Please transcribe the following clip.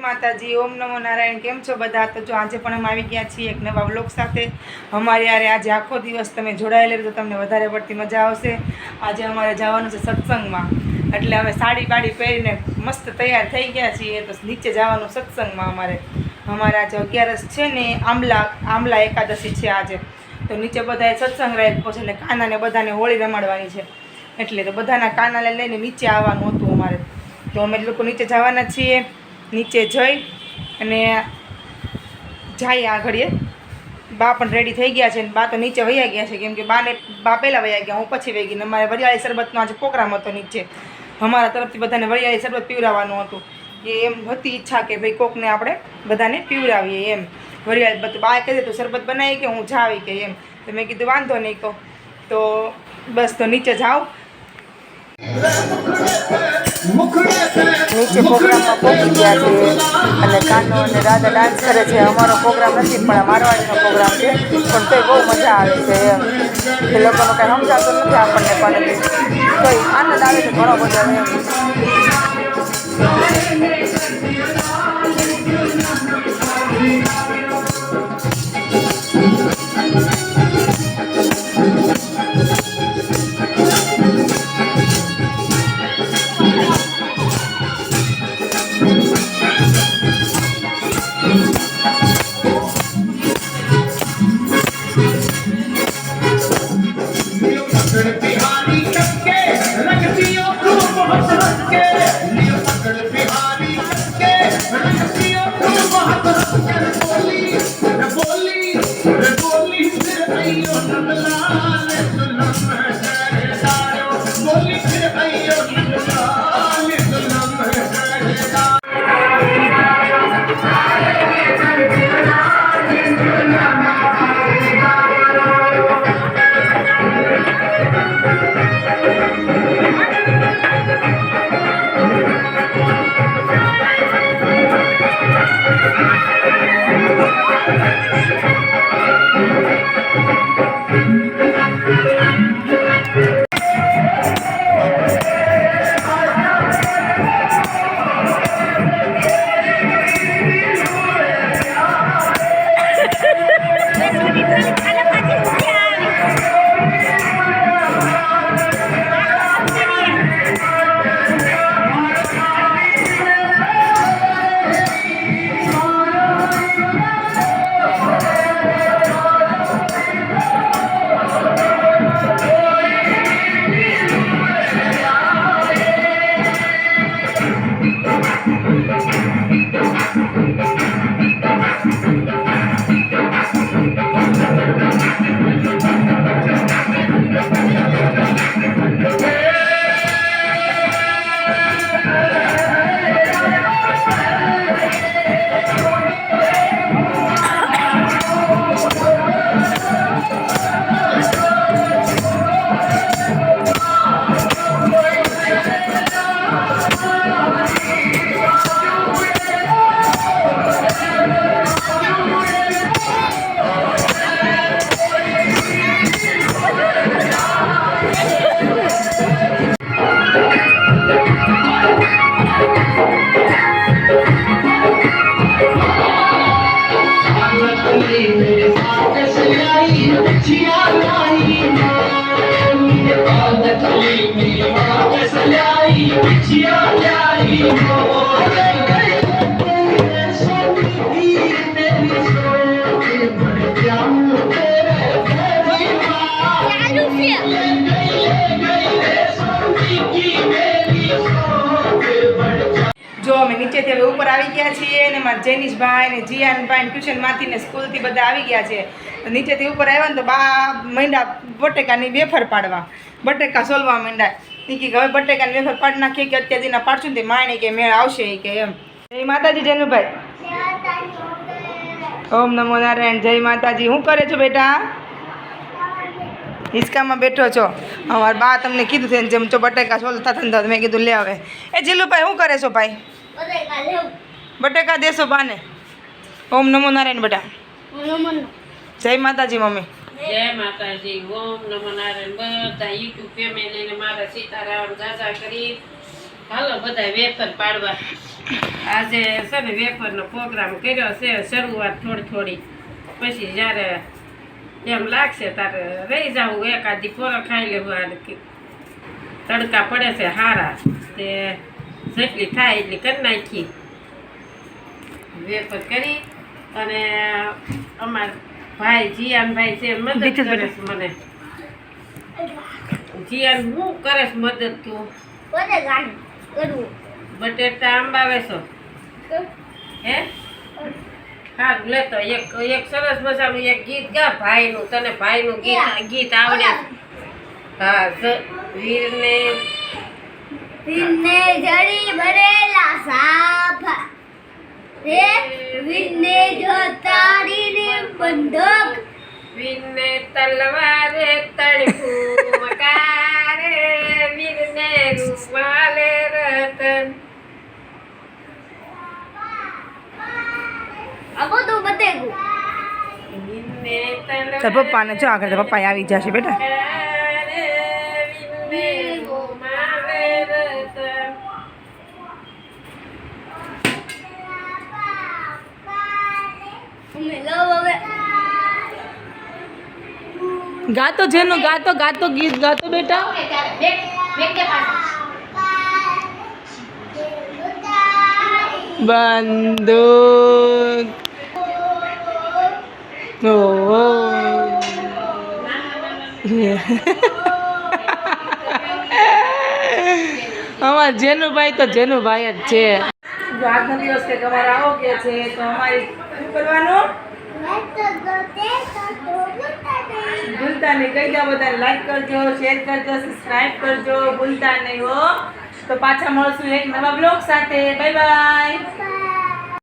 માતાજી, ઓમ નમો નારાયણ। કેમ છો બધા? તો જો આજે પણ અમે આવી ગયા છીએ એક નવા વ્લોગ સાથે। અમારી યારે આજે આખો દિવસ તમે જોડાયેલા તો તમને વધારે પડતી મજા આવશે। આજે અમારે જવાનું છે સત્સંગમાં, એટલે અમે સાડી બાડી પહેરીને મસ્ત તૈયાર થઈ ગયા છીએ। તો નીચે જવાનું સત્સંગમાં અમારે આજે 11 છે ને આંબલા એકાદશી છે આજે। તો નીચે બધાએ સત્સંગ રાખ્યો છે ને કાનાને બધાને હોળી રમાડવાની છે, એટલે તો બધાના કાનાને લઈને નીચે આવવાનું હતું અમારે। તો અમે લોકો નીચે જવાના છીએ। નીચે જઈ અને જઈએ આગળ। બા પણ રેડી થઈ ગયા છે, બા તો નીચે વયા ગયા છે, કેમ કે બા પહેલાં વયા ગયા, હું પછી વહી ગઈ। અમારે વરિયાળી શરબતનો આજે પ્રોગ્રામ હતો નીચે, અમારા તરફથી બધાને વરિયાળી શરબત પીવડાવવાનું હતું। એમ હતી ઈચ્છા કે ભાઈ કોકને આપણે બધાને પીવડાવીએ એમ વરિયાળી। બા કહે તું શરબત બનાવી કે હું જાવી કે એમ, તો મેં કીધું વાંધો નહીં કહો। તો બસ તો નીચે જાઓ। નીચે પ્રોગ્રામમાં પહોંચી ગયા છે અને કાનો અને રાધા ડાન્સ કરે છે। અમારો પ્રોગ્રામ નથી પણ આ મારવાડીનો પ્રોગ્રામ છે, પણ તોય બહુ મજા આવે છે એમ। એ લોકોનો કાંઈ સમજાતું નથી આપણને, પણ તોય આનંદ આવે છે ઘણો બધો એમ। જો અમે નીચેથી હવે ઉપર આવી ગયા છીએ ને મારા જેનિશભાઈ ને જીયાનભાઈ ને ટ્યુશનમાંથી ને સ્કૂલથી બધા આવી ગયા છે। તો નીચેથી ઉપર આવ્યા ને તો બા માંડ્યા બટેકાની વેફર પાડવા, બટેકા સોલવા માંડ્યા। એ કે હવે બટેકાની વેફર પાડી નાખીએ કે અત્યાર દીના પાડશું ને માણે કે મેળ આવશે એ કે એમ। જય માતાજી જેનુભાઈ, ઓમ નમો નારાયણ। જય માતાજી। શું કરે છો બેટા? હિંચકામાં બેઠો છો? અમારા બા તમને કીધું છે જેમ જો બટેકા સોલતા થતા મેં કીધું લે આવે। એ જીલુભાઈ શું કરે છો ભાઈ? બટેકા દેશો બાને? ઓમ નમો નારાયણ બેટા। જય માતાજી મમ્મી। જય માતાજી। ઓમ નમો નારાયણ। બધા યુટ્યુબ ફેમિલીને મારા સીતારામ જાજા કરી હાલો બધા વેફર પાડવા. આજે છે ને વેફરનો પ્રોગ્રામ કર્યો છે. શરૂઆત થોડી પછી જ્યારે એમ લાગશે ત્યારે રહી જાવું, એકાદી પોરો ખાઈ લેવું. આ તડકા પડે છે હારા, તે જેટલી થાય એટલી કરી નાખી. વેફર કરી અને અમાર ભાઈ જીયાનભાઈ છે મદદ કરે છે મને. જીયાન હું કરે છે મદદ તું? બટેટા આંબાવે છો હે? હારું લેતો એક સરસ મજાનું એક ગીત ગા ભાઈનું. તને ભાઈનું ગીત આવડે? હા, વીરને જડી ભરેલા સાફા રે વીરને જો તારીને બંધક વીરને તલવારે તડકું મકારે વીરને રૂમાલે રતન. આ બધું બતેગું. વીરને ચાલ પપ્પાને જો આગળ તો પપ્પા આવી જશે બેટા. વીરને રૂમાલે રતન. અમે લવ હવે ગાતો જેનું ગાતો ગીત ગાતો બેટા. બંદૂક અમાર જેનુભાઈ તો જેનુભાઈ જ છે. જો આજનો દિવસ કે તમારે આવો કે છે તો અમારી શું કરવાનું ભૂલતા નહીં. કહી દો બધાને લાઈક કરજો, શેર કરજો, સબસ્ક્રાઇબ કરજો, ભૂલતા નહીં હો. તો પાછા મળશું એક નવા બ્લોગ સાથે. Bye bye.